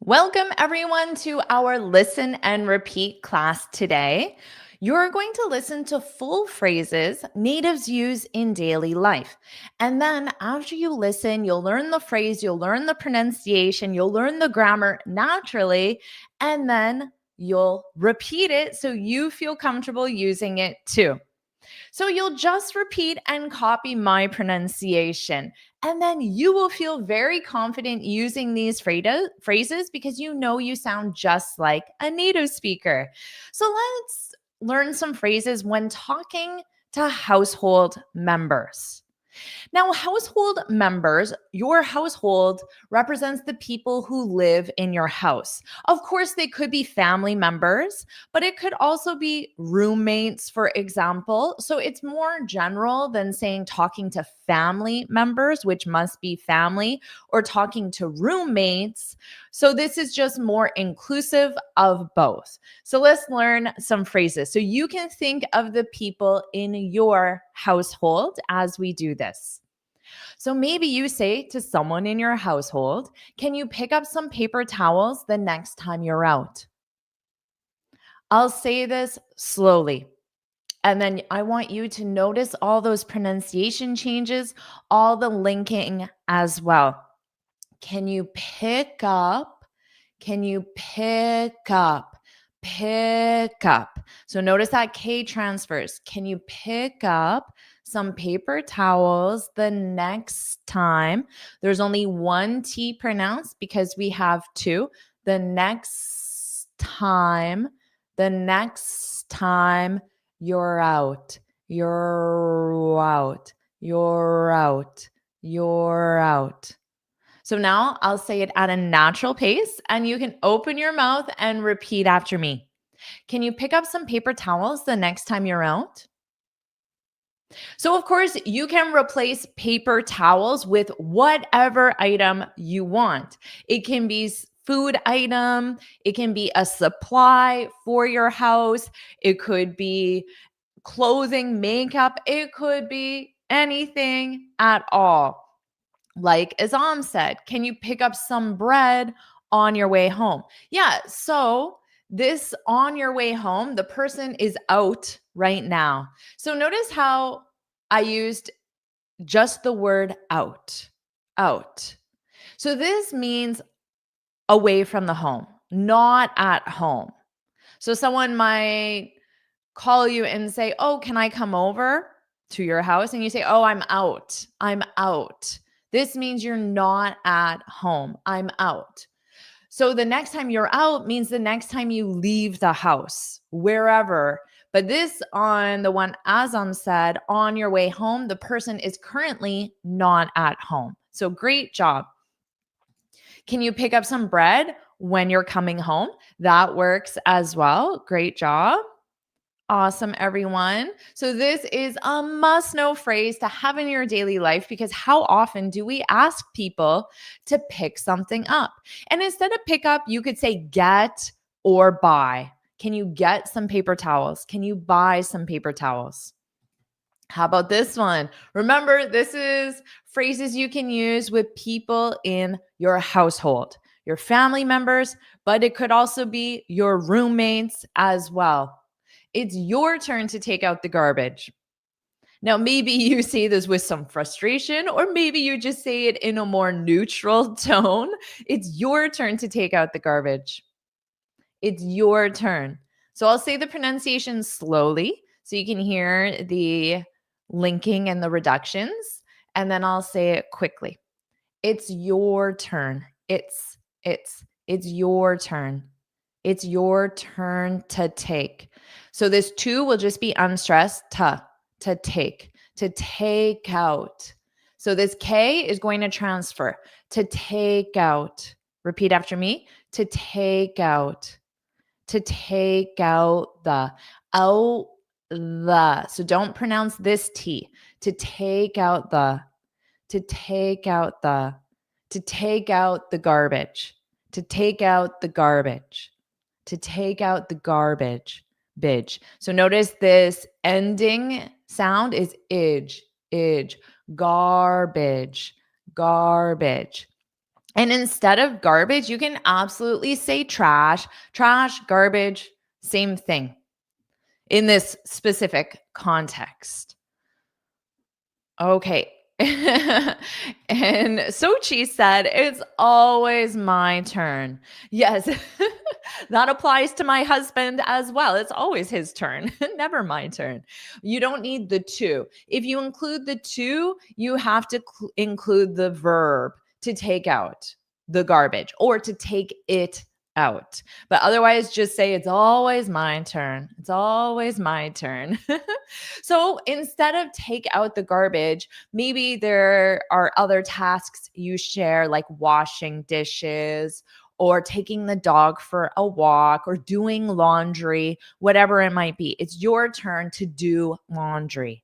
Welcome, everyone, to our listen and repeat class today. You're going to listen to full phrases natives use in daily life. And then after you listen, you'll learn the phrase, you'll learn the pronunciation, you'll learn the grammar naturally, and then you'll repeat it so you feel comfortable using it too. So you'll just repeat and copy my pronunciation. And then you will feel very confident using these phrases because you know you sound just like a native speaker. So let's learn some phrases when talking to household members. Now, household members, your household represents the people who live in your house. Of course, they could be family members, but it could also be roommates, for example. So it's more general than saying talking to family members, which must be family, or talking to roommates. So this is just more inclusive of both. So let's learn some phrases. So you can think of the people in your household as we do this. So maybe you say to someone in your household, "Can you pick up some paper towels the next time you're out?" I'll say this slowly. And then I want you to notice all those pronunciation changes, all the linking as well. Can you pick up? Can you pick up? Pick up. So notice that K transfers. Can you pick up some paper towels the next time? There's only one T pronounced because we have two. The next time you're out, you're out, you're out, you're out. So now I'll say it at a natural pace and you can open your mouth and repeat after me. Can you pick up some paper towels the next time you're out? So, of course, you can replace paper towels with whatever item you want. It can be food item, it can be a supply for your house, it could be clothing, makeup, it could be anything at all. Like Azam said, can you pick up some bread on your way home? Yeah, so this on your way home, the person is out right now. So notice how I used just the word out, out. So this means away from the home, not at home. So someone might call you and say, "Oh, can I come over to your house?" And you say, "Oh, I'm out. I'm out." This means you're not at home. I'm out. So the next time you're out means the next time you leave the house, wherever. But this on the one Azam said, on your way home, the person is currently not at home. So great job. Can you pick up some bread when you're coming home? That works as well. Great job. Awesome, everyone. So, this is a must know phrase to have in your daily life because how often do we ask people to pick something up? And instead of pick up, you could say get or buy. Can you get some paper towels? Can you buy some paper towels? How about this one? Remember, this is phrases you can use with people in your household, your family members, but it could also be your roommates as well. It's your turn to take out the garbage. Now, maybe you say this with some frustration, or maybe you just say it in a more neutral tone. It's your turn to take out the garbage. It's your turn. So I'll say the pronunciation slowly so you can hear the linking and the reductions, and then I'll say it quickly. It's your turn. It's your turn. It's your turn to take. So this to will just be unstressed, to take out. So this K is going to transfer, to take out. Repeat after me, to take out, to take out out the. So don't pronounce this T, to take out to take out to take out the garbage, to take out the garbage, to take out the garbage. Bidge. So notice this ending sound is idge, garbage, garbage. And instead of garbage, you can absolutely say trash. Trash, garbage, same thing in this specific context. Okay. And Sochi said, it's always my turn. Yes, that applies to my husband as well. It's always his turn, never my turn. You don't need the to. If you include the to, you have to include the verb to take out the garbage or to take it out. But otherwise, just say, it's always my turn. It's always my turn. So instead of take out the garbage, maybe there are other tasks you share, like washing dishes or taking the dog for a walk or doing laundry, whatever it might be. It's your turn to do laundry.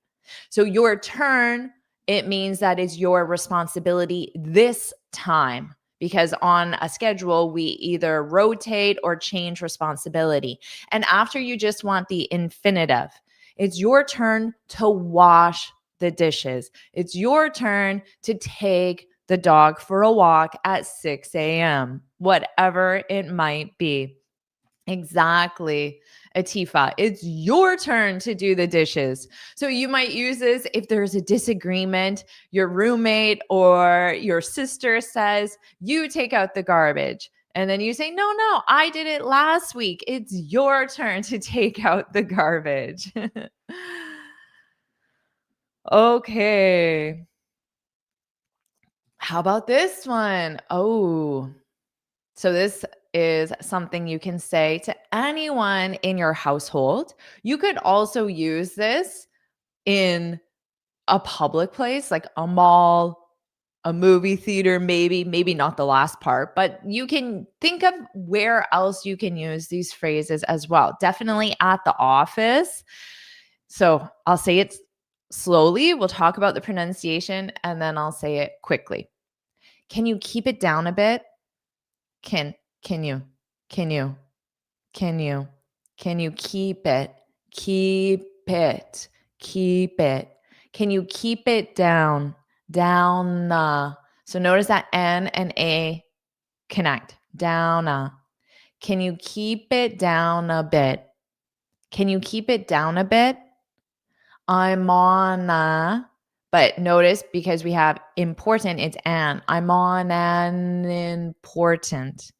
So your turn, it means that it's your responsibility this time, because on a schedule, we either rotate or change responsibility. And after, you just want the infinitive. It's your turn to wash the dishes. It's your turn to take the dog for a walk at 6 a.m., whatever it might be. Exactly, Atifa. It's your turn to do the dishes. So you might use this if there's a disagreement, your roommate or your sister says, you take out the garbage. And then you say, no, I did it last week. It's your turn to take out the garbage. Okay. How about this one? Oh, so this is something you can say to anyone in your household. You could also use this in a public place like a mall, a movie theater, maybe not the last part, but you can think of where else you can use these phrases as well. Definitely at the office. So I'll say it slowly. We'll talk about the pronunciation and then I'll say it quickly. Can you keep it down a bit? Can you? Can you? Can you? Can you keep it? Keep it. Keep it. Can you keep it down? Down. So notice that N and A connect. Down. Can you keep it down a bit? Can you keep it down a bit? I'm on. But notice, because we have important, it's an. I'm on an important.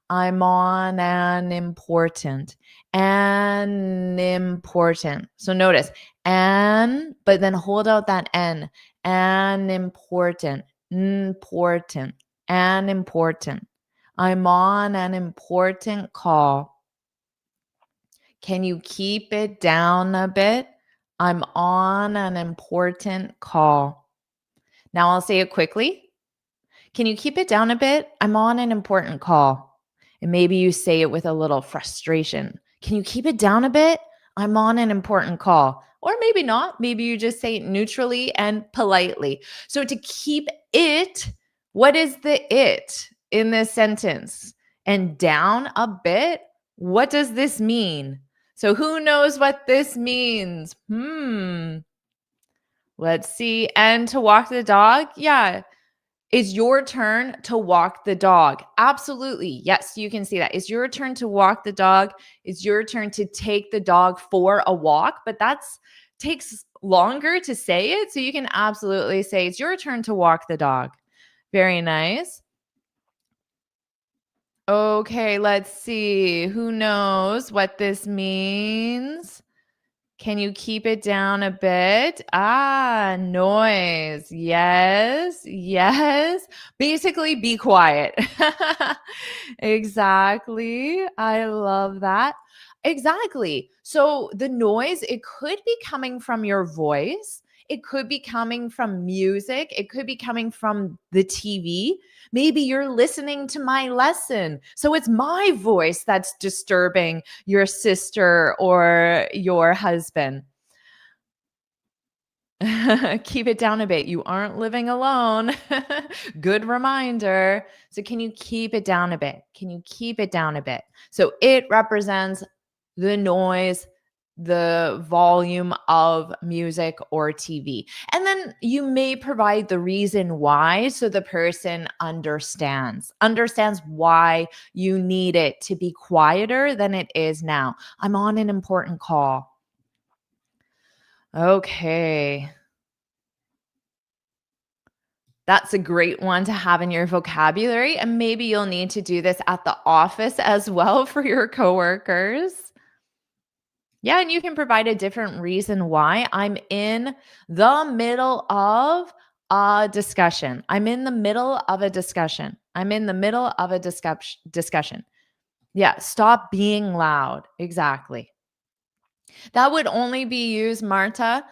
I'm on an important. So notice an, but then hold out that N. An important. Important. An important. I'm on an important call. Can you keep it down a bit? I'm on an important call. Now I'll say it quickly. Can you keep it down a bit? I'm on an important call. And maybe you say it with a little frustration. Can you keep it down a bit? I'm on an important call. Or maybe not. Maybe you just say it neutrally and politely. So to keep it, what is the it in this sentence? And down a bit? What does this mean? So who knows what this means? Let's see. And to walk the dog? Yeah. It's your turn to walk the dog. Absolutely. Yes, you can see that. It's your turn to walk the dog. It's your turn to take the dog for a walk, but that's takes longer to say it. So you can absolutely say it's your turn to walk the dog. Very nice. Okay, let's see. Who knows what this means? Can you keep it down a bit? Noise. Yes. Basically, be quiet. Exactly. I love that. Exactly. So the noise, it could be coming from your voice. It could be coming from music. It could be coming from the TV. Maybe you're listening to my lesson. So it's my voice that's disturbing your sister or your husband. Keep it down a bit. You aren't living alone. Good reminder. So can you keep it down a bit? Can you keep it down a bit? So it represents the noise the volume of music or TV. And then you may provide the reason why so the person understands why you need it to be quieter than it is now. I'm on an important call. Okay. That's a great one to have in your vocabulary. And maybe you'll need to do this at the office as well for your coworkers. Yeah, and you can provide a different reason why. I'm in the middle of a discussion. I'm in the middle of a discussion. I'm in the middle of a discussion. Yeah, stop being loud. Exactly. That would only be used, Marta,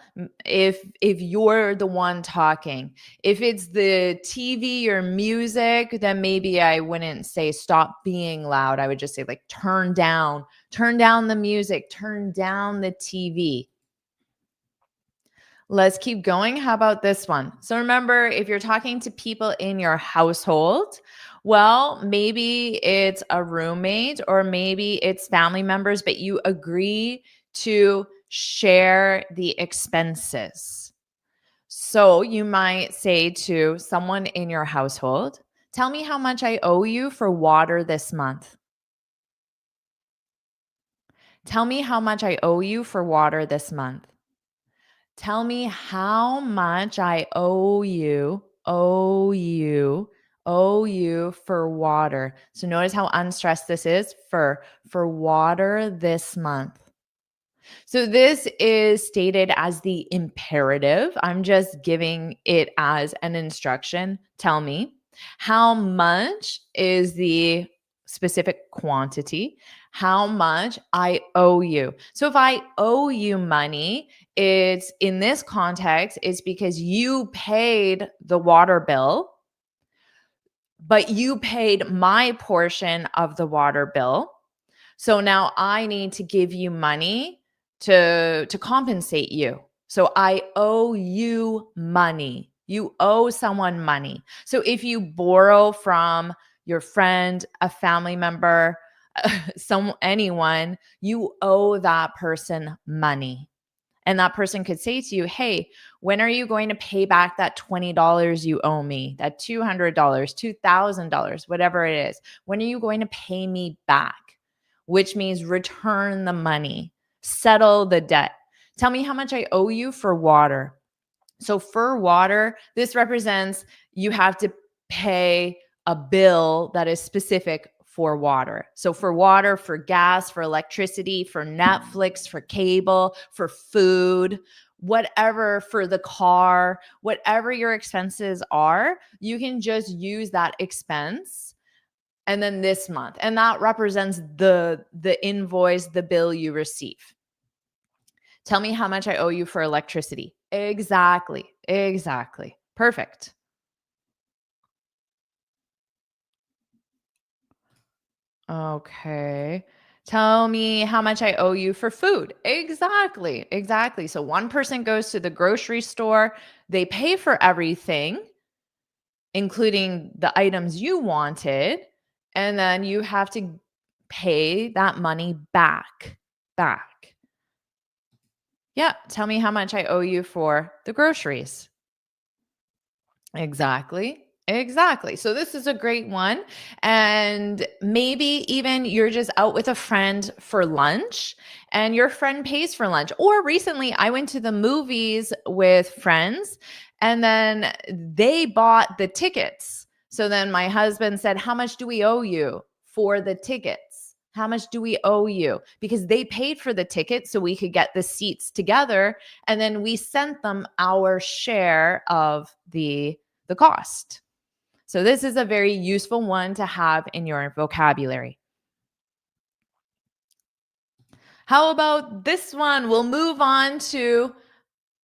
if you're the one talking. If it's the TV or music, then maybe I wouldn't say stop being loud. I would just say like turn down the music, turn down the TV. Let's keep going. How about this one? So remember, if you're talking to people in your household, well, maybe it's a roommate or maybe it's family members, but you agree to share the expenses. So you might say to someone in your household, tell me how much I owe you for water this month. Tell me how much I owe you for water this month. Tell me how much I owe you for water. So notice how unstressed this is for water this month. So this is stated as the imperative. I'm just giving it as an instruction. Tell me how much is the specific quantity, how much I owe you. So if I owe you money, it's in this context, it's because you paid the water bill, but you paid my portion of the water bill. So now I need to give you money to compensate you. So I owe you money. You owe someone money. So if you borrow from your friend, a family member, anyone, you owe that person money. And that person could say to you, hey, when are you going to pay back that $20 you owe me, that $200, $2,000, whatever it is? When are you going to pay me back? Which means return the money, settle the debt. Tell me how much I owe you for water. So for water, this represents you have to pay a bill that is specific for water. So for water, for gas, for electricity, for Netflix, for cable, for food, whatever, for the car, whatever your expenses are, you can just use that expense and then this month. And that represents the invoice, the bill you receive. Tell me how much I owe you for electricity. Exactly. Perfect. Okay. Tell me how much I owe you for food. Exactly. So one person goes to the grocery store, they pay for everything, including the items you wanted, and then you have to pay that money back. Yeah, tell me how much I owe you for the groceries. Exactly. So this is a great one. And maybe even you're just out with a friend for lunch and your friend pays for lunch. Or recently I went to the movies with friends and then they bought the tickets. So then my husband said, how much do we owe you for the tickets? How much do we owe you? Because they paid for the ticket so we could get the seats together. And then we sent them our share of the cost. So this is a very useful one to have in your vocabulary. How about this one? We'll move on to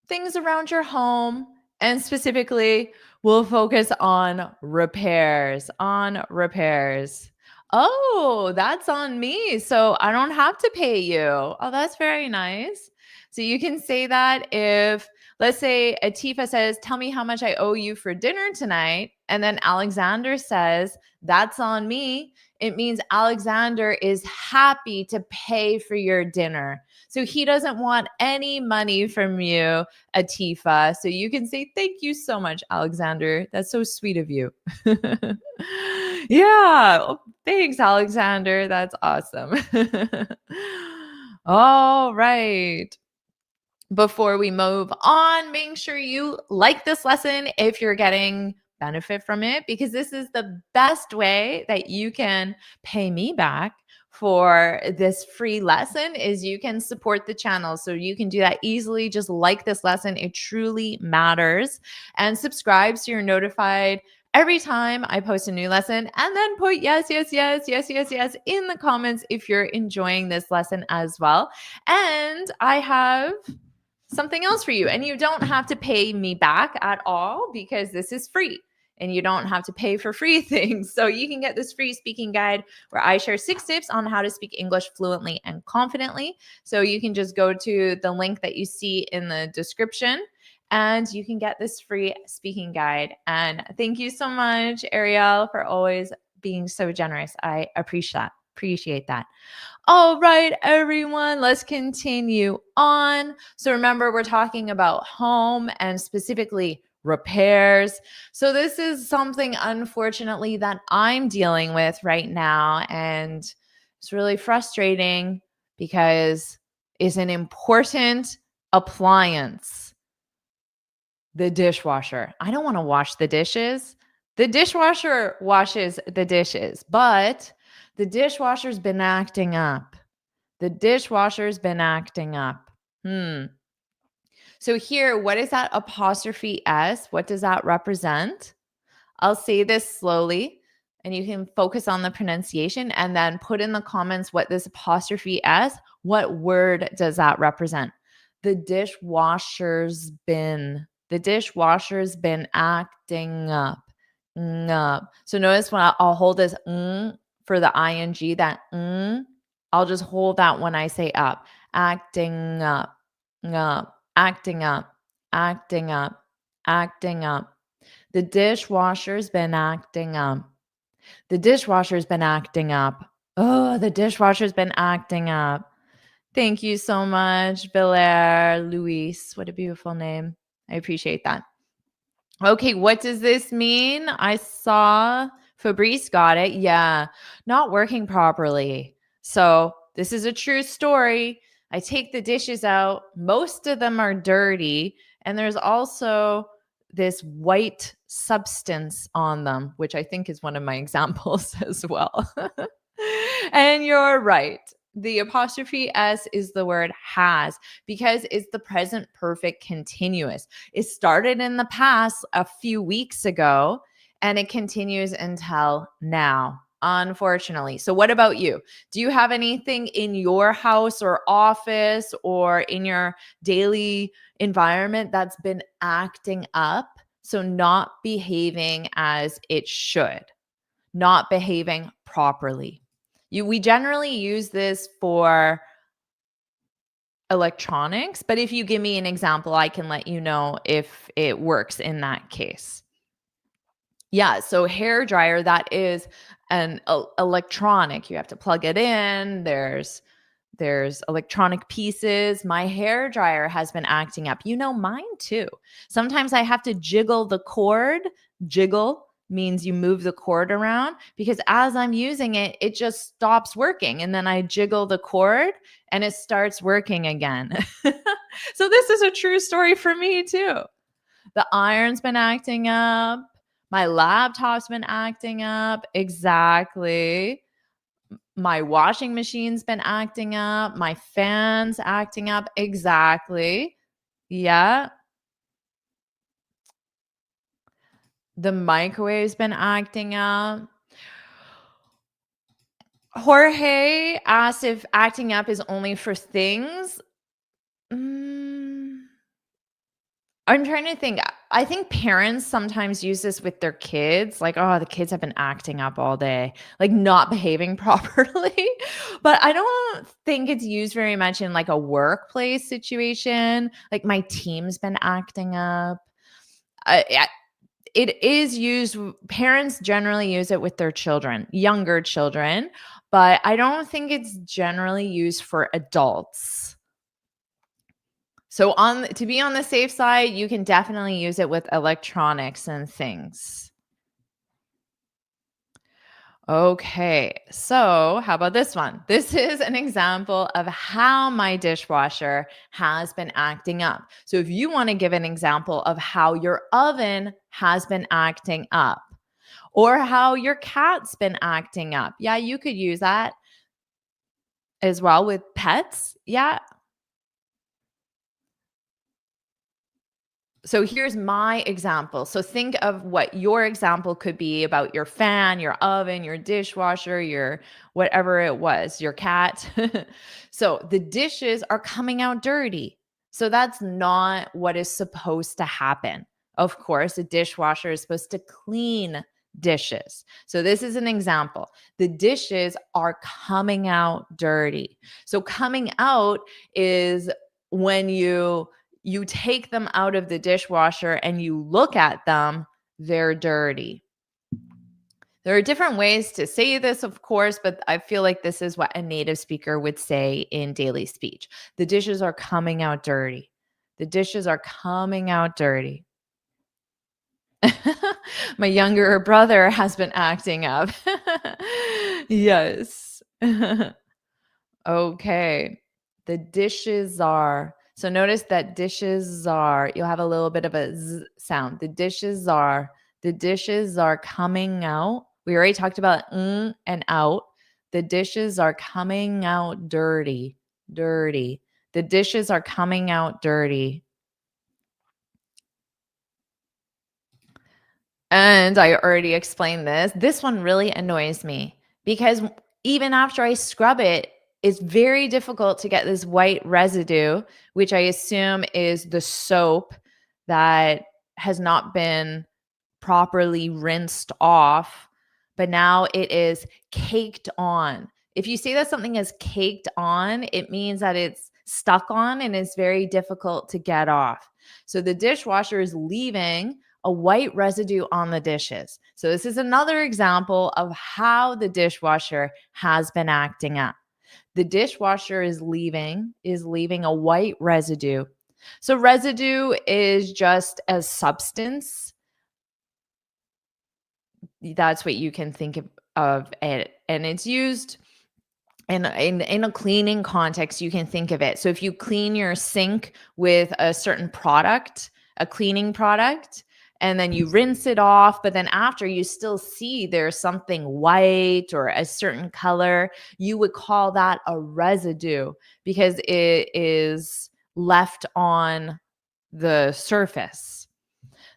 things around your home, and specifically we'll focus on repairs. Oh, that's on me. So I don't have to pay you. Oh, that's very nice. So you can say that if, let's say, Atifa says, tell me how much I owe you for dinner tonight. And then Alexander says, that's on me. It means Alexander is happy to pay for your dinner. So he doesn't want any money from you, Atifa. So you can say, thank you so much, Alexander. That's so sweet of you. Yeah. Oh, thanks, Alexander. That's awesome. All right. Before we move on, make sure you like this lesson if you're getting benefit from it, because this is the best way that you can pay me back for this free lesson is you can support the channel. So you can do that easily. Just like this lesson. It truly matters. And subscribe so you're notified every time I post a new lesson, and then put yes, yes, yes, yes, yes, yes in the comments if you're enjoying this lesson as well. And I have something else for you. And you don't have to pay me back at all because this is free and you don't have to pay for free things. So you can get this free speaking guide where I share 6 tips on how to speak English fluently and confidently. So you can just go to the link that you see in the description and you can get this free speaking guide. And thank you so much, Ariel, for always being so generous. I appreciate that. All right, everyone, let's continue on. So remember, we're talking about home and specifically repairs. So this is something, unfortunately, that I'm dealing with right now. And it's really frustrating because it's an important appliance, the dishwasher. I don't want to wash the dishes. The dishwasher washes the dishes, but the dishwasher's been acting up. The dishwasher's been acting up. So here, what is that apostrophe S? What does that represent? I'll say this slowly and you can focus on the pronunciation and then put in the comments what this apostrophe S, what word does that represent? The dishwasher's been acting up. So notice when I'll hold this for the ing, that I'll just hold that when I say up. Acting up, acting up, acting up, acting up. The dishwasher's been acting up. The dishwasher's been acting up. Oh, the dishwasher's been acting up. Thank you so much, Belair Luis. What a beautiful name. I appreciate that. Okay, what does this mean? I saw Fabrice got it. Yeah, not working properly. So this is a true story. I take the dishes out. Most of them are dirty. And there's also this white substance on them, which I think is one of my examples as well. And you're right. The apostrophe S is the word has because it's the present perfect continuous. It started in the past a few weeks ago and it continues until now, unfortunately. So what about you? Do you have anything in your house or office or in your daily environment that's been acting up? So not behaving as it should, not behaving properly. We generally use this for electronics, but if you give me an example, I can let you know if it works in that case. Yeah, so hair dryer, that is an electronic. You have to plug it in. There's electronic pieces. My hair dryer has been acting up. You know, mine too. Sometimes I have to jiggle the cord. Jiggle means you move the cord around because as I'm using it, it just stops working. And then I jiggle the cord and it starts working again. So this is a true story for me too. The iron's been acting up. My laptop's been acting up. Exactly. My washing machine's been acting up. My fan's acting up. Exactly. Yeah. The microwave's been acting up. Jorge asked if acting up is only for things. I'm trying to think. I think parents sometimes use this with their kids, like, oh, the kids have been acting up all day, like not behaving properly. But I don't think it's used very much in like a workplace situation. Like my team's been acting up. it is used, parents generally use it with their children, younger children, but I don't think it's generally used for adults. So to be on the safe side, you can definitely use it with electronics and things. Okay, so how about this one? This is an example of how my dishwasher has been acting up. So if you want to give an example of how your oven has been acting up or how your cat's been acting up, yeah, you could use that as well with pets. Yeah. So here's my example. So think of what your example could be about your fan, your oven, your dishwasher, your whatever it was, your cat. So the dishes are coming out dirty. So that's not what is supposed to happen. Of course, a dishwasher is supposed to clean dishes. So this is an example. The dishes are coming out dirty. So coming out is when you take them out of the dishwasher and you look at them, they're dirty. There are different ways to say this, of course, but I feel like this is what a native speaker would say in daily speech. The dishes are coming out dirty. The dishes are coming out dirty. My younger brother has been acting up. Yes. Okay. The dishes are. So notice that dishes are, you'll have a little bit of a z sound. The dishes are coming out. We already talked about and out. The dishes are coming out dirty, dirty. The dishes are coming out dirty. And I already explained this. This one really annoys me because even after I scrub it, it's very difficult to get this white residue, which I assume is the soap that has not been properly rinsed off, but now it is caked on. If you say that something is caked on, it means that it's stuck on and it's very difficult to get off. So the dishwasher is leaving a white residue on the dishes. So this is another example of how the dishwasher has been acting up. The dishwasher is leaving a white residue. So residue is just a substance. That's what you can think of it. And it's used in a cleaning context. You can think of it. So if you clean your sink with a certain product, a cleaning product, and then you rinse it off, but then after you still see there's something white or a certain color, you would call that a residue because it is left on the surface.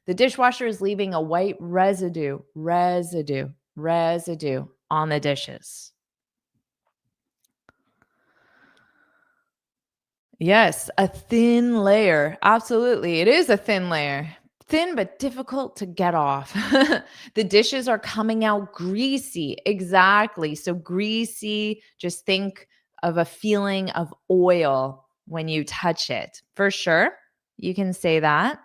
The dishwasher is leaving a white residue on the dishes. Yes, a thin layer. Absolutely. It is a thin layer. Thin but difficult to get off. The dishes are coming out greasy. Exactly. So greasy, just think of a feeling of oil when you touch it. For sure. You can say that.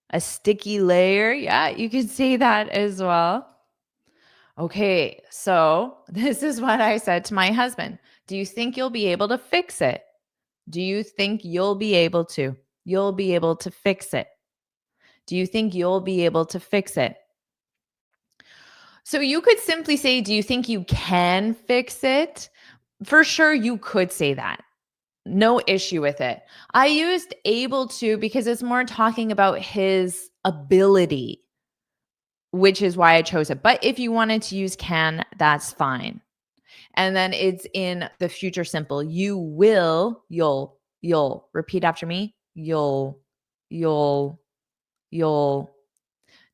A sticky layer. Yeah, you can say that as well. Okay, so this is what I said to my husband. Do you think you'll be able to fix it? Do you think you'll be able to? You'll be able to fix it. Do you think you'll be able to fix it? So you could simply say, do you think you can fix it? For sure, you could say that. No issue with it. I used able to because it's more talking about his ability, which is why I chose it. But if you wanted to use can, that's fine. And then it's in the future simple. You will, you'll. Repeat after me. You'll. Do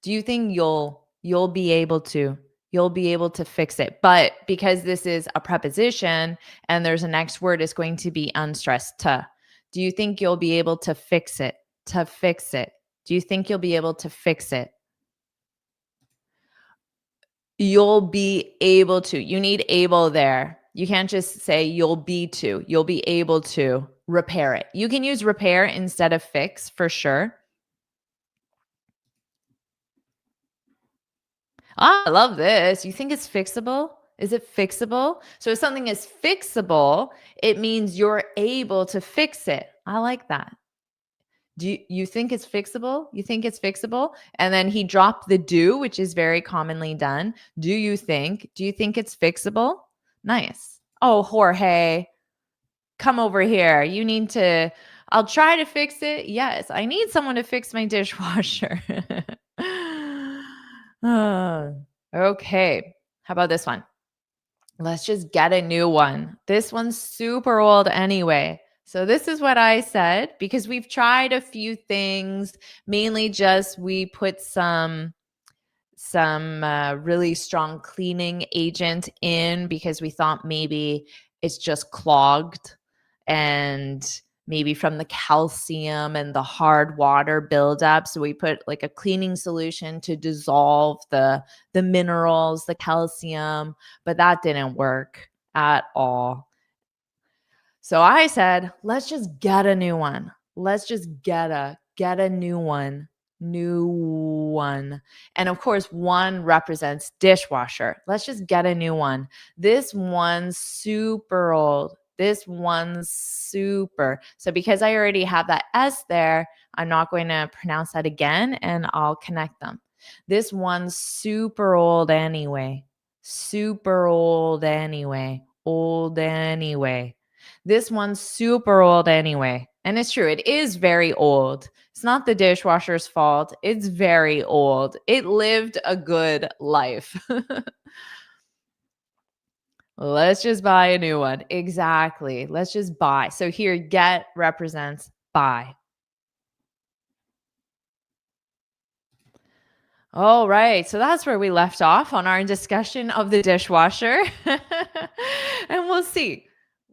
you think you'll be able to? You'll be able to fix it. But because this is a preposition and there's a next word, it's going to be unstressed to. Do you think you'll be able to fix it? To fix it. Do you think you'll be able to fix it? You'll be able to. You need able there. You can't just say you'll be to. You'll be able to. repair it. You can use repair instead of fix for sure. I love this. You think it's fixable? Is it fixable? So if something is fixable, it means you're able to fix it. I like that. Do you think it's fixable? You think it's fixable? And then he dropped the do, which is very commonly done. Do you think it's fixable? Nice. Oh, Jorge, come over here. You need to, I'll try to fix it. Yes, I need someone to fix my dishwasher. Okay. How about this one? Let's just get a new one. This one's super old anyway. So this is what I said because we've tried a few things, mainly just we put some really strong cleaning agent in because we thought maybe it's just clogged and maybe from the calcium and the hard water buildup. So we put like a cleaning solution to dissolve the minerals, the calcium, but that didn't work at all. So I said, let's just get a new one. Let's just get a new one. New one. And of course, one represents dishwasher. Let's just get a new one. This one's super old. This one's super. So because I already have that S there, I'm not going to pronounce that again and I'll connect them. This one's super old anyway. Super old anyway. Old anyway. This one's super old anyway. And it's true, it is very old. It's not the dishwasher's fault. It's very old. It lived a good life. Let's just buy a new one. Exactly. Let's just buy. So here, get represents buy. All right. So that's where we left off on our discussion of the dishwasher. And we'll see.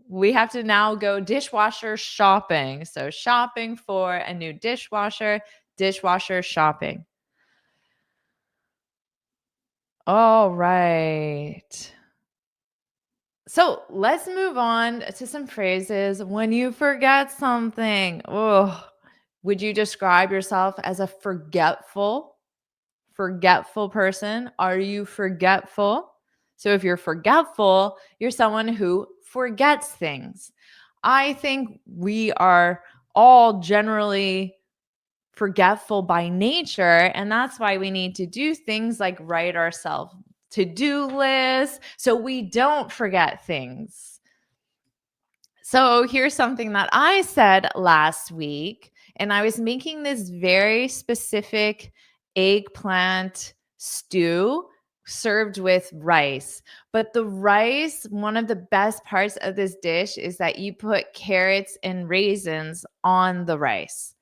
We have to now go dishwasher shopping. So shopping for a new dishwasher, dishwasher shopping. All right. So let's move on to some phrases. When you forget something, would you describe yourself as a forgetful person? Are you forgetful? So if you're forgetful, you're someone who forgets things. I think we are all generally forgetful by nature, and that's why we need to do things like write ourselves to-do lists so we don't forget things. So here's something that I said last week, and I was making this very specific eggplant stew served with rice. But the rice, one of the best parts of this dish is that you put carrots and raisins on the rice.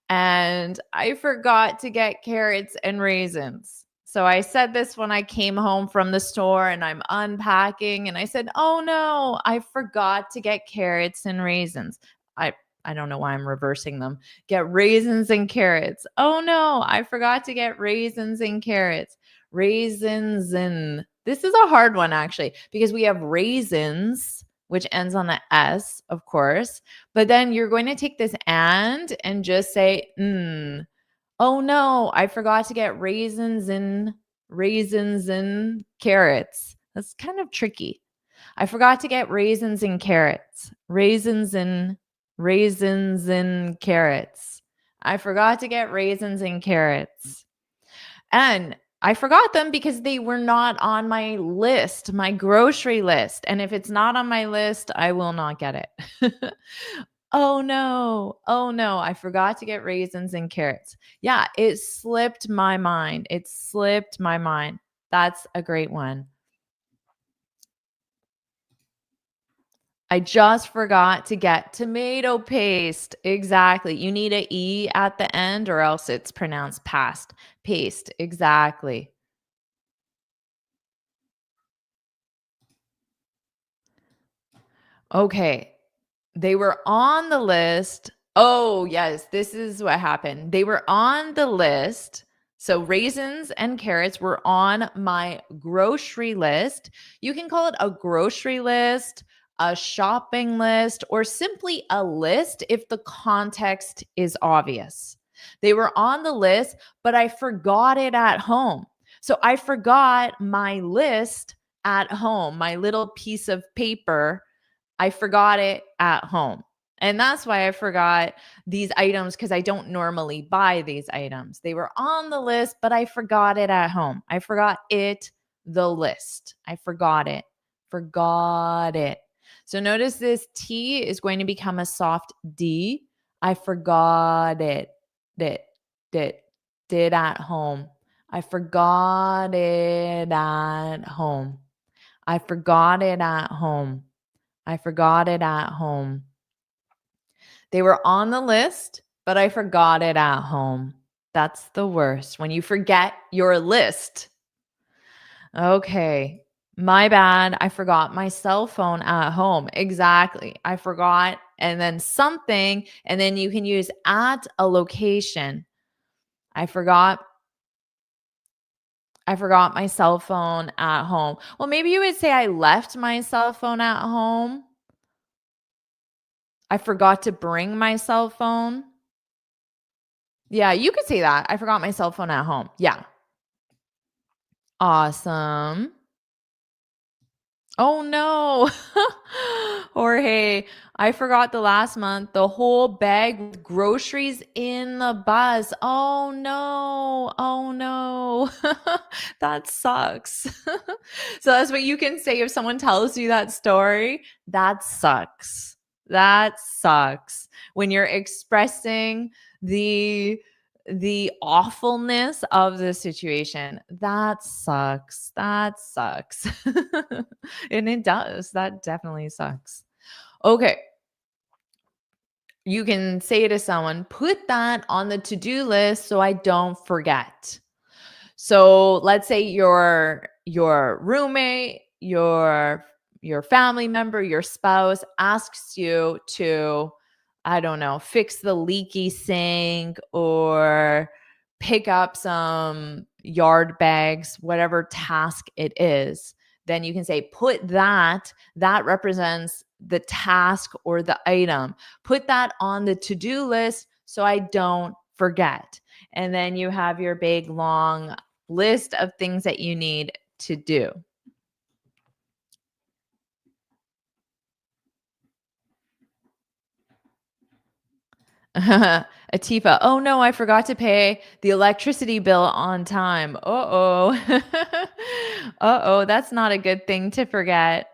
And I forgot to get carrots and raisins. So I said this when I came home from the store and I'm unpacking and I said, "Oh no, I forgot to get carrots and raisins." I don't know why I'm reversing them. Get raisins and carrots. Oh no, I forgot to get raisins and carrots. Raisins and this is a hard one actually because we have raisins which ends on the S, of course. But then you're going to take this and just say, oh no, I forgot to get raisins and carrots. That's kind of tricky. I forgot to get raisins and carrots. Raisins and carrots. I forgot to get raisins and carrots. And I forgot them because they were not on my list, my grocery list. And if it's not on my list, I will not get it. Oh no. Oh no. I forgot to get raisins and carrots. Yeah, it slipped my mind. It slipped my mind. That's a great one. I just forgot to get tomato paste. Exactly. You need an E at the end or else it's pronounced past. Paste. Exactly. Okay. They were on the list. Oh, yes. This is what happened. They were on the list. So raisins and carrots were on my grocery list. You can call it a grocery list, a shopping list, or simply a list if the context is obvious. They were on the list, but I forgot it at home. So I forgot my list at home, my little piece of paper. I forgot it at home. And that's why I forgot these items, because I don't normally buy these items. They were on the list, but I forgot it at home. I forgot it, the list. I forgot it. Forgot it. So notice this T is going to become a soft D. I forgot it. Did, did at home. I forgot it at home. I forgot it at home. I forgot it at home. They were on the list, but I forgot it at home. That's the worst, when you forget your list. Okay, my bad. I forgot my cell phone at home. Exactly. I forgot, and then something, and then you can use at a location. I forgot my cell phone at home. Well, maybe you would say I left my cell phone at home. I forgot to bring my cell phone. Yeah, you could say that. I forgot my cell phone at home. Yeah. Awesome. Oh no. Jorge, I forgot the last month the whole bag with groceries in the bus. Oh no. Oh no. That sucks. So that's what you can say if someone tells you that story. That sucks. That sucks. When you're expressing the awfulness of the situation. That sucks. That sucks. And it does. That definitely sucks. Okay. You can say to someone, put that on the to-do list so I don't forget. So let's say your roommate, your family member, your spouse asks you to, I don't know, fix the leaky sink or pick up some yard bags, whatever task it is. Then you can say, put that represents the task or the item. Put that on the to-do list so I don't forget. And then you have your big long list of things that you need to do. Atifa, oh no, I forgot to pay the electricity bill on time. Uh-oh. Uh-oh, that's not a good thing to forget.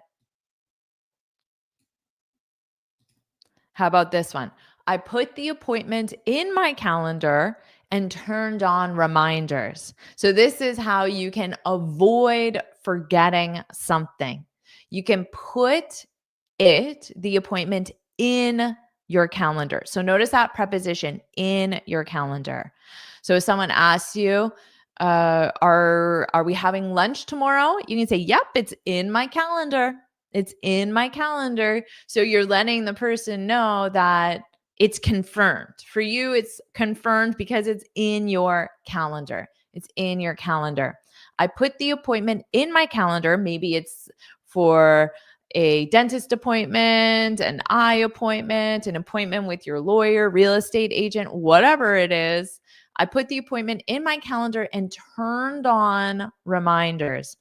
How about this one? I put the appointment in my calendar and turned on reminders. So this is how you can avoid forgetting something. You can put the appointment in your calendar. So notice that preposition, in your calendar. So if someone asks you, are we having lunch tomorrow? You can say, yep, it's in my calendar. It's in my calendar. So you're letting the person know that it's confirmed. For you, it's confirmed because it's in your calendar. It's in your calendar. I put the appointment in my calendar. Maybe it's for a dentist appointment, an eye appointment, an appointment with your lawyer, real estate agent, whatever it is. I put the appointment in my calendar and turned on reminders.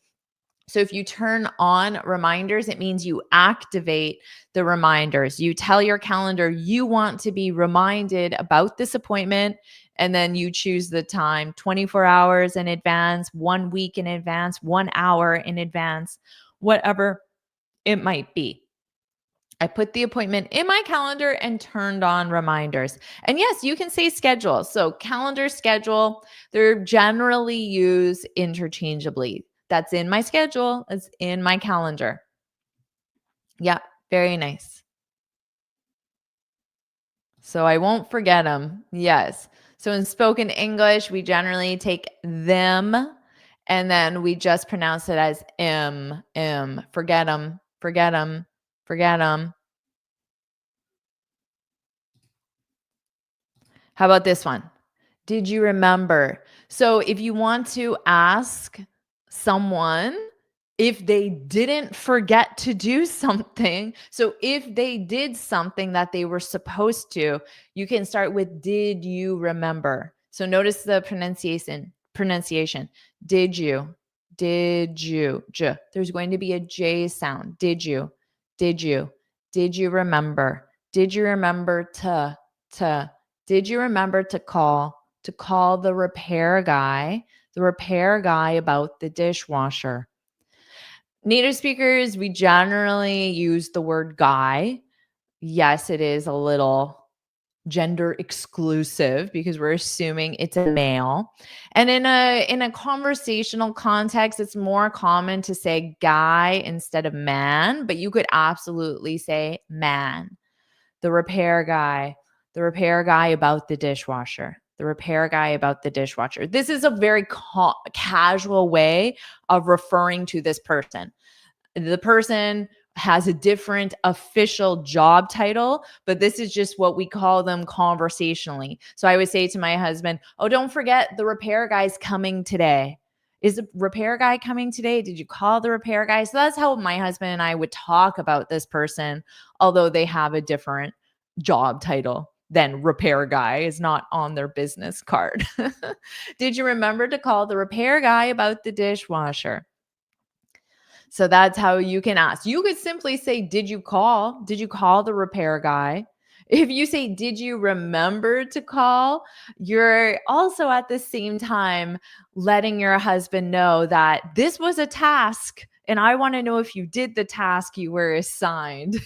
So if you turn on reminders, it means you activate the reminders. You tell your calendar you want to be reminded about this appointment, and then you choose the time 24 hours in advance, 1 week in advance, 1 hour in advance, whatever it might be. I put the appointment in my calendar and turned on reminders. And yes, you can say schedule. So calendar, schedule, they're generally used interchangeably. That's in my schedule. It's in my calendar. Yeah, very nice. So I won't forget them. Yes. So in spoken English, we generally take them and then we just pronounce it as m. Forget them, forget them, forget them. How about this one? Did you remember? So if you want to ask someone if they didn't forget to do something. So if they did something that they were supposed to, you can start with did you remember? So notice the pronunciation. Did you? Did you? J. There's going to be a J sound. Did you? Did you? Did you remember? Did you remember to? Did you remember to call the repair guy about the dishwasher? Native speakers, we generally use the word guy. Yes, it is a little gender exclusive because we're assuming it's a male. And in a conversational context, it's more common to say guy instead of man, but you could absolutely say man. The repair guy about the dishwasher. The repair guy about the dishwasher. This is a very casual way of referring to this person. The person has a different official job title, but this is just what we call them conversationally. So I would say to my husband, oh, don't forget the repair guy's coming today. Is the repair guy coming today? Did you call the repair guy? So that's how my husband and I would talk about this person, although they have a different job title than repair guy is not on their business card. Did you remember to call the repair guy about the dishwasher? So that's how you can ask. You could simply say, did you call? Did you call the repair guy? If you say, did you remember to call? You're also at the same time letting your husband know that this was a task and I want to know if you did the task you were assigned.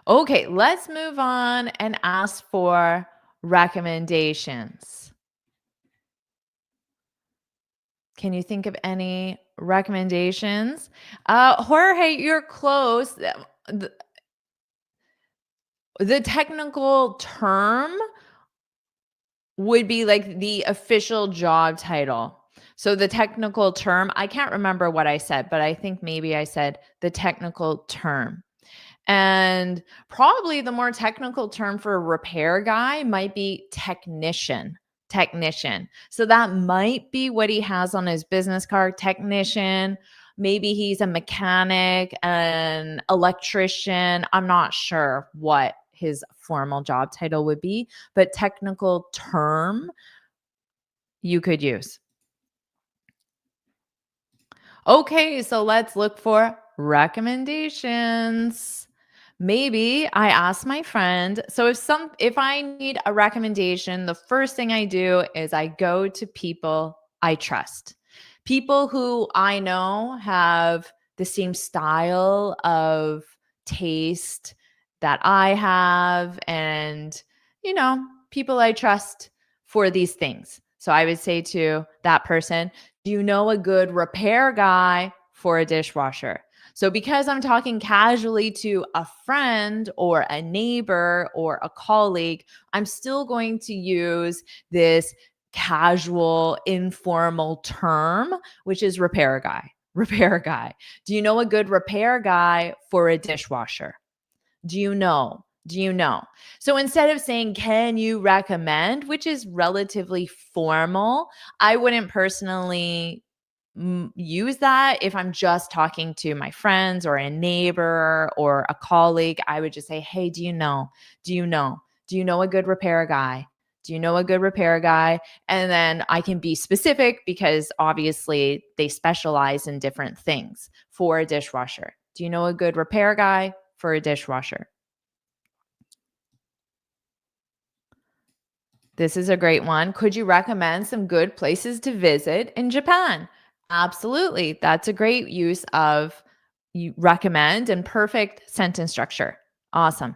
Okay, let's move on and ask for recommendations. Can you think of any recommendations? Jorge, you're close. The technical term would be like the official job title. So the technical term, I can't remember what I said, but I think maybe I said the technical term. And probably the more technical term for a repair guy might be technician. Technician. So that might be what he has on his business card, technician. Maybe he's a mechanic, an electrician. I'm not sure what his formal job title would be, but technical term you could use. Okay, so let's look for recommendations. Maybe I ask my friend. So if I need a recommendation, the first thing I do is I go to people I trust. People who I know have the same style of taste that I have and people I trust for these things. So I would say to that person, do you know a good repair guy for a dishwasher? So because I'm talking casually to a friend or a neighbor or a colleague, I'm still going to use this casual, informal term, which is repair guy. Repair guy. Do you know a good repair guy for a dishwasher? Do you know? Do you know? So instead of saying, can you recommend, which is relatively formal, I wouldn't personally use that if I'm just talking to my friends or a neighbor or a colleague. I would just say, hey, do you know? Do you know? Do you know a good repair guy? Do you know a good repair guy? And then I can be specific because obviously they specialize in different things for a dishwasher. Do you know a good repair guy for a dishwasher? This is a great one. Could you recommend some good places to visit in Japan? Absolutely. That's a great use of you recommend and perfect sentence structure. Awesome.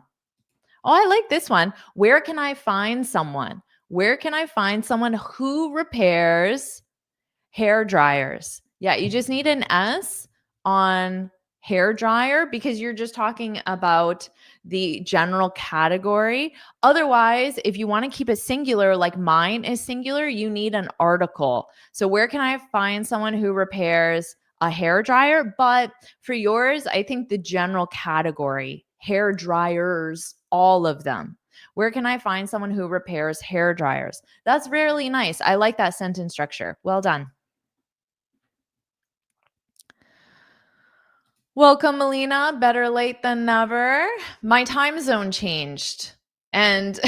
Oh, I like this one. Where can I find someone? Where can I find someone who repairs hair dryers? Yeah, you just need an S on hair dryer because you're just talking about the general category. Otherwise, if you want to keep it singular, like mine is singular, you need an article. So where can I find someone who repairs a hair dryer? But for yours, I think the general category, hair dryers, all of them. Where can I find someone who repairs hair dryers? That's really nice. I like that sentence structure. Well done. Welcome, Melina. Better late than never. My time zone changed. And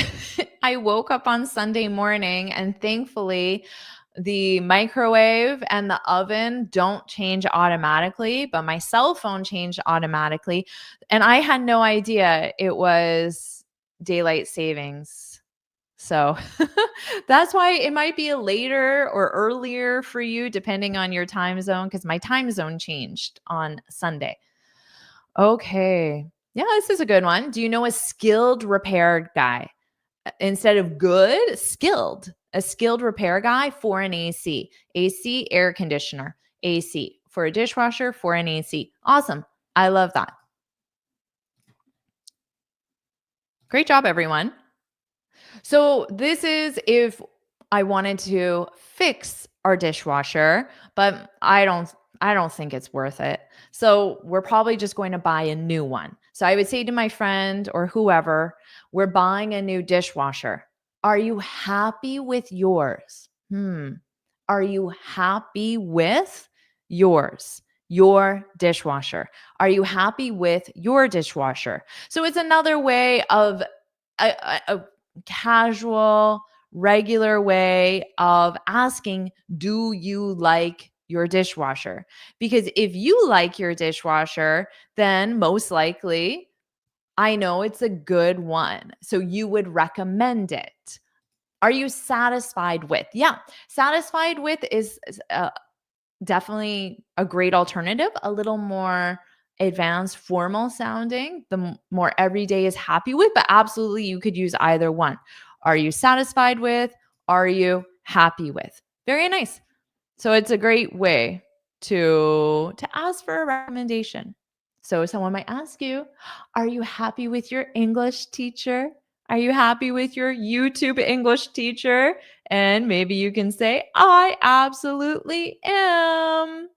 I woke up on Sunday morning, and thankfully, the microwave and the oven don't change automatically, but my cell phone changed automatically. And I had no idea it was daylight savings. So that's why it might be a later or earlier for you, depending on your time zone, because my time zone changed on Sunday. Okay. Yeah, this is a good one. Do you know a skilled repair guy? Instead of good, skilled. A skilled repair guy for an AC. AC, air conditioner. AC. For a dishwasher, for an AC. Awesome. I love that. Great job, everyone. So this is if I wanted to fix our dishwasher, but I don't think it's worth it. So we're probably just going to buy a new one. So I would say to my friend or whoever, we're buying a new dishwasher. Are you happy with yours? Are you happy with yours? Your dishwasher. Are you happy with your dishwasher? So it's another way of a casual, regular way of asking, do you like your dishwasher? Because if you like your dishwasher, then most likely I know it's a good one. So you would recommend it. Are you satisfied with? Yeah, satisfied with is definitely a great alternative, a little more advanced, formal sounding, the more everyday is happy with, but absolutely you could use either one. Are you satisfied with? Are you happy with? Very nice. So it's a great way to ask for a recommendation. So someone might ask you, are you happy with your English teacher? Are you happy with your YouTube English teacher? And maybe you can say, I absolutely am.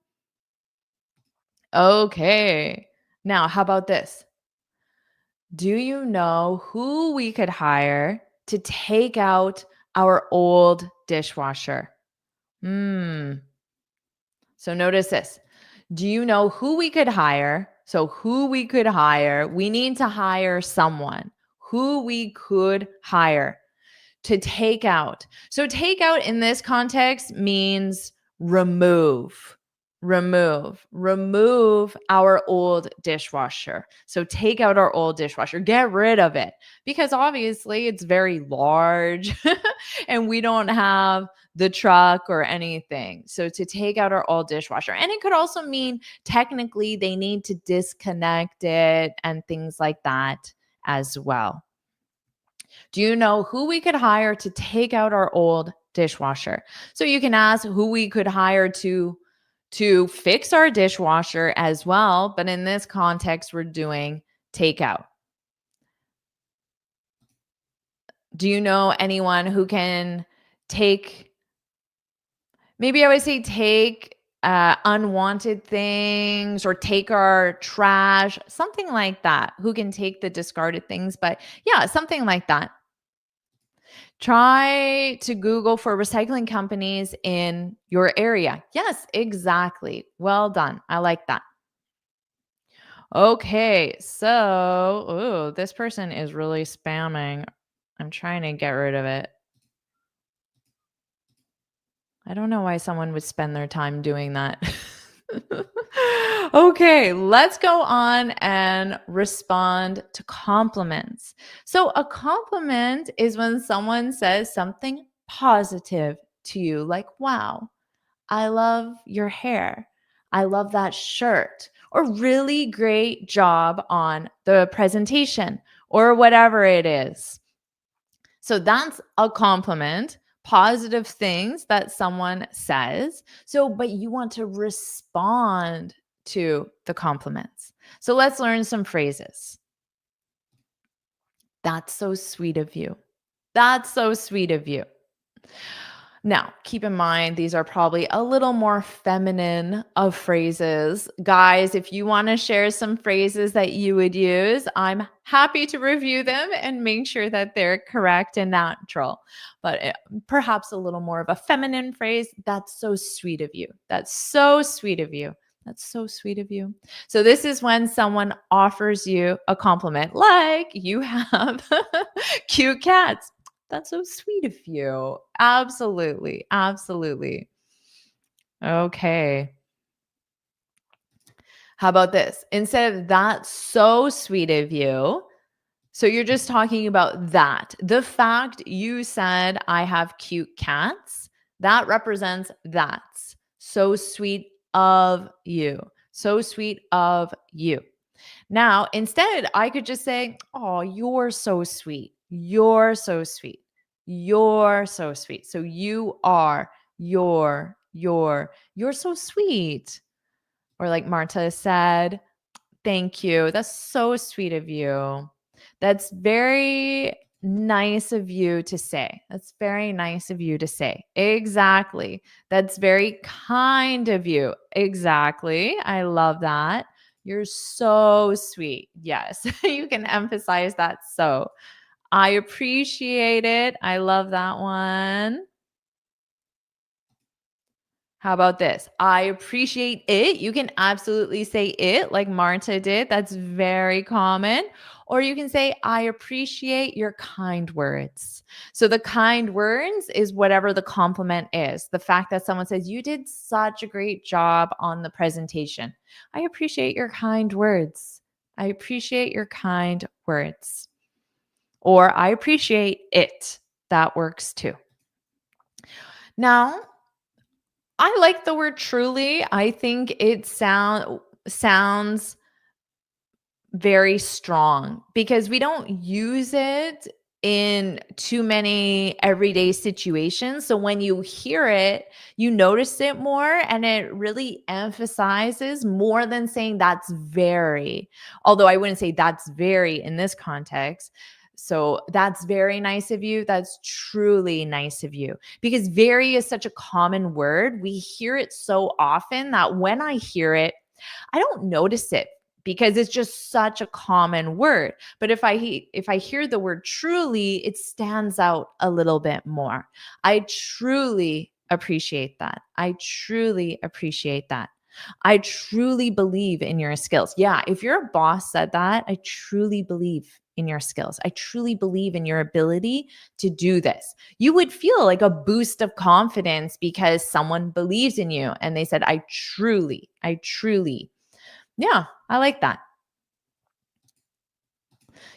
Okay. Now, how about this? Do you know who we could hire to take out our old dishwasher? So notice this. Do you know who we could hire? So who we could hire, we need to hire someone who we could hire to take out. So take out in this context means remove. Remove our old dishwasher. So take out our old dishwasher, get rid of it because obviously it's very large and we don't have the truck or anything. So to take out our old dishwasher. And it could also mean technically they need to disconnect it and things like that as well. Do you know who we could hire to take out our old dishwasher? So you can ask who we could hire to fix our dishwasher as well, but in this context we're doing takeout. Do you know anyone who can take, maybe I would say take unwanted things or take our trash, something like that, who can take the discarded things, but yeah, something like that. Try to Google for recycling companies in your area. Yes, exactly. Well done. I like that. Okay, so, this person is really spamming. I'm trying to get rid of it. I don't know why someone would spend their time doing that. Okay, let's go on and respond to compliments. So, a compliment is when someone says something positive to you, like, wow, I love your hair. I love that shirt. Or really great job on the presentation or whatever it is. So that's a compliment, positive things that someone says. So, but you want to respond to the compliments. So let's learn some phrases. That's so sweet of you. That's so sweet of you. Now, keep in mind, these are probably a little more feminine of phrases. Guys, if you want to share some phrases that you would use, I'm happy to review them and make sure that they're correct and natural. But perhaps a little more of a feminine phrase. That's so sweet of you. That's so sweet of you. That's so sweet of you. So, this is when someone offers you a compliment, like you have cute cats. That's so sweet of you. Absolutely. Absolutely. Okay. How about this? Instead of that's so sweet of you, so you're just talking about that. The fact you said I have cute cats, that represents that's so sweet of you. So sweet of you. Now, instead, I could just say, oh, you're so sweet. You're so sweet. You're so sweet. So you are, you're so sweet. Or like Marta said, thank you. That's so sweet of you. That's very nice of you to say. That's very nice of you to say. Exactly. That's very kind of you. Exactly. I love that. You're so sweet. Yes. You can emphasize that. So I appreciate it. I love that one. How about this? I appreciate it. You can absolutely say it like Marta did. That's very common. Or you can say, I appreciate your kind words. So the kind words is whatever the compliment is. The fact that someone says, you did such a great job on the presentation. I appreciate your kind words. I appreciate your kind words. Or I appreciate it. That works too. Now, I like the word truly. I think it sounds very strong because we don't use it in too many everyday situations. So when you hear it, you notice it more and it really emphasizes more than saying that's very. Although I wouldn't say that's very in this context. So that's very nice of you. That's truly nice of you. Because very is such a common word. We hear it so often that when I hear it, I don't notice it because it's just such a common word. But if I hear the word truly, it stands out a little bit more. I truly appreciate that. I truly appreciate that. I truly believe in your skills. Yeah, if your boss said that, I truly believe in your skills. I truly believe in your ability to do this. You would feel like a boost of confidence because someone believes in you and they said, I truly. Yeah, I like that.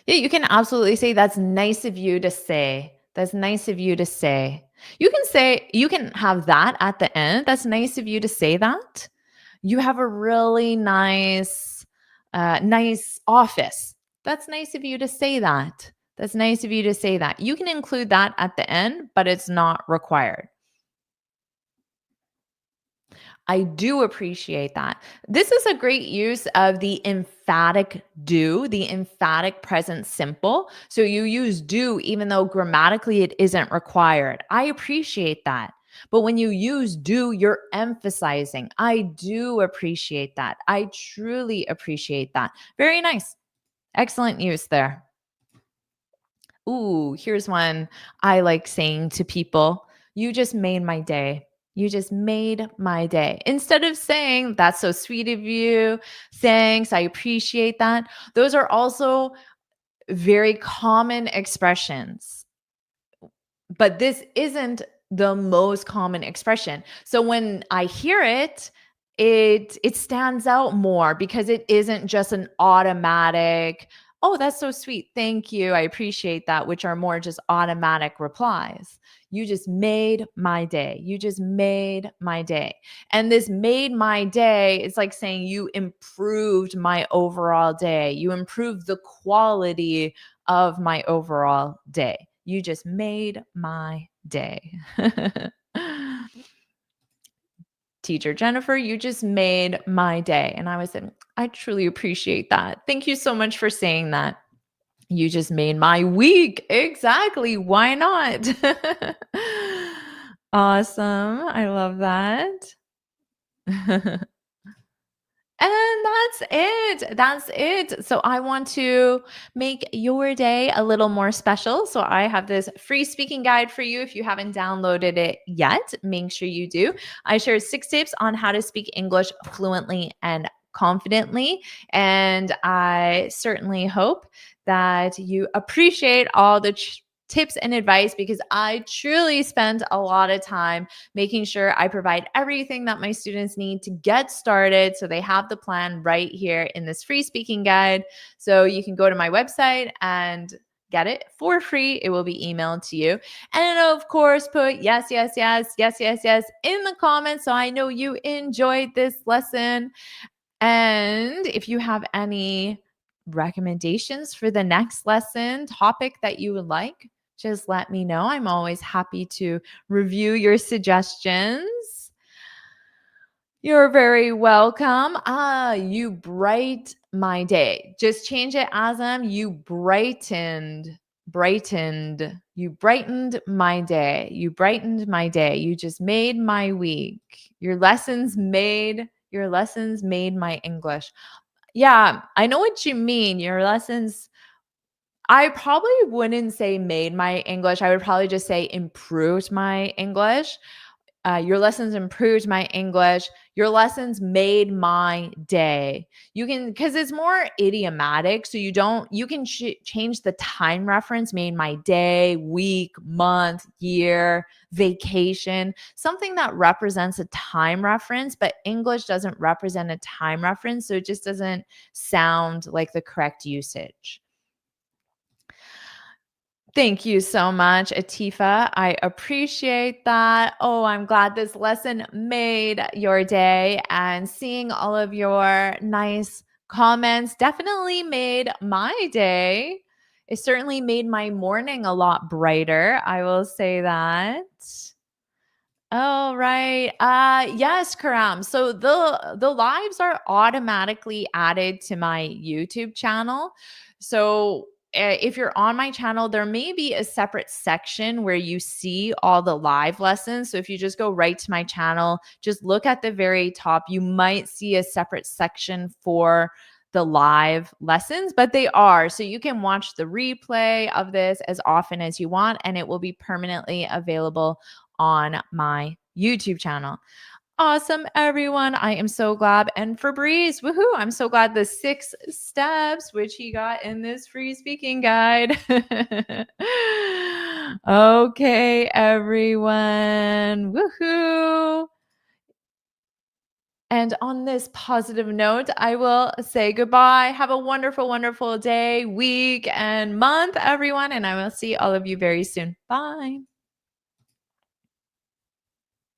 Yeah, you can absolutely say that's nice of you to say. That's nice of you to say. You can have that at the end. That's nice of you to say that. You have a really nice office. That's nice of you to say that. That's nice of you to say that. You can include that at the end, but it's not required. I do appreciate that. This is a great use of the emphatic do, the emphatic present simple. So you use do even though grammatically it isn't required. I appreciate that. But when you use do, you're emphasizing. I do appreciate that. I truly appreciate that. Very nice. Excellent use there. Ooh, here's one I like saying to people. You just made my day. You just made my day. Instead of saying, that's so sweet of you, thanks, I appreciate that. Those are also very common expressions, but this isn't the most common expression. So when I hear it, it stands out more because it isn't just an automatic, oh, that's so sweet, thank you, I appreciate that, which are more just automatic replies. You just made my day. You just made my day. And this made my day, it's like saying you improved my overall day. You improved the quality of my overall day. You just made my day. Teacher Jennifer, you just made my day. And I was saying, I truly appreciate that. Thank you so much for saying that. You just made my week. Exactly. Why not? Awesome. I love that. And that's it. That's it. So I want to make your day a little more special. So I have this free speaking guide for you. If you haven't downloaded it yet, make sure you do. I shared 6 tips on how to speak English fluently and confidently. And I certainly hope that you appreciate all the tips and advice because I truly spend a lot of time making sure I provide everything that my students need to get started. So they have the plan right here in this free speaking guide. So you can go to my website and get it for free. It will be emailed to you. And of course, put yes, yes, yes, yes, yes, yes in the comments so I know you enjoyed this lesson. And if you have any recommendations for the next lesson, topic that you would like, just let me know. I'm always happy to review your suggestions. You're very welcome. You bright my day. Just change it, Azam. You brightened. You brightened my day. You brightened my day. You just made my week. Your lessons made my English. Yeah, I know what you mean. Your lessons, I probably wouldn't say made my English. I would probably just say improved my English. Your lessons improved my English. Your lessons made my day. You can, because it's more idiomatic. So you can change the time reference, made my day, week, month, year, vacation, something that represents a time reference, but English doesn't represent a time reference. So it just doesn't sound like the correct usage. Thank you so much, Atifa. I appreciate that. Oh, I'm glad this lesson made your day, and seeing all of your nice comments definitely made my day. It certainly made my morning a lot brighter. I will say that. Oh, right. Yes, Karam. So the lives are automatically added to my YouTube channel. So if you're on my channel, there may be a separate section where you see all the live lessons. So if you just go right to my channel, just look at the very top, you might see a separate section for the live lessons, but they are. So you can watch the replay of this as often as you want, and it will be permanently available on my YouTube channel. Awesome, everyone. I am so glad. And Fabrice, woohoo, I'm so glad the 6 steps, which he got in this free speaking guide. Okay, everyone. Woohoo. And on this positive note, I will say goodbye. Have a wonderful, wonderful day, week, and month, everyone. And I will see all of you very soon. Bye.